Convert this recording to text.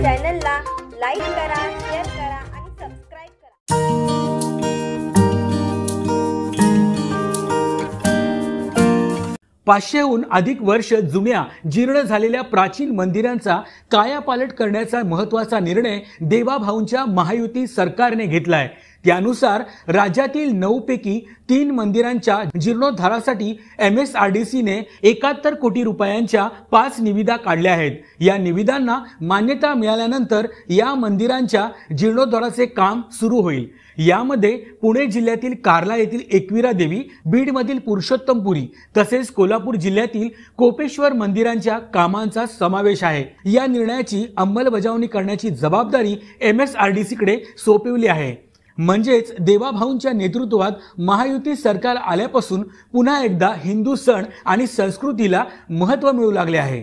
चॅनलला लाईक करा, शेअर करा आणि सबस्क्राइब करा। 500हून अधिक वर्ष जुन्या जीर्ण झालेल्या प्राचीन मंदिरांचा कायापालट करण्याचा महत्त्वाचा निर्णय देवाभाऊंच्या महायुती सरकारने घेतलाय। त्यानुसार राज्यातील 9 पैकी 3 मंदिरांच्या जीर्णोद्धारासाठी MSRDCने 71 कोटी रुपयांच्या 5 निविदा काढल्या आहेत। या निविदांना मान्यता मिळाल्यानंतर या मंदिरांच्या जीर्णोद्धाराचे काम सुरू होईल। यामध्ये पुणे जिल्ह्यातील कार्ला येथील एकविरा देवी, बीडमधील पुरुषोत्तमपुरी तसेच कोल्हापूर जिल्ह्यातील कोपेश्वर मंदिरांच्या कामांचा समावेश आहे। या निर्णयाची अंमलबजावणी करण्याची जबाबदारी MSRDCकडे सोपवली आहे। म्हणजेच देवाभाऊंच्या नेतृत्वात महायुती सरकार आल्यापासून पुन्हा एकदा हिंदू सण आणि संस्कृतीला महत्त्व मिळू लागले आहे।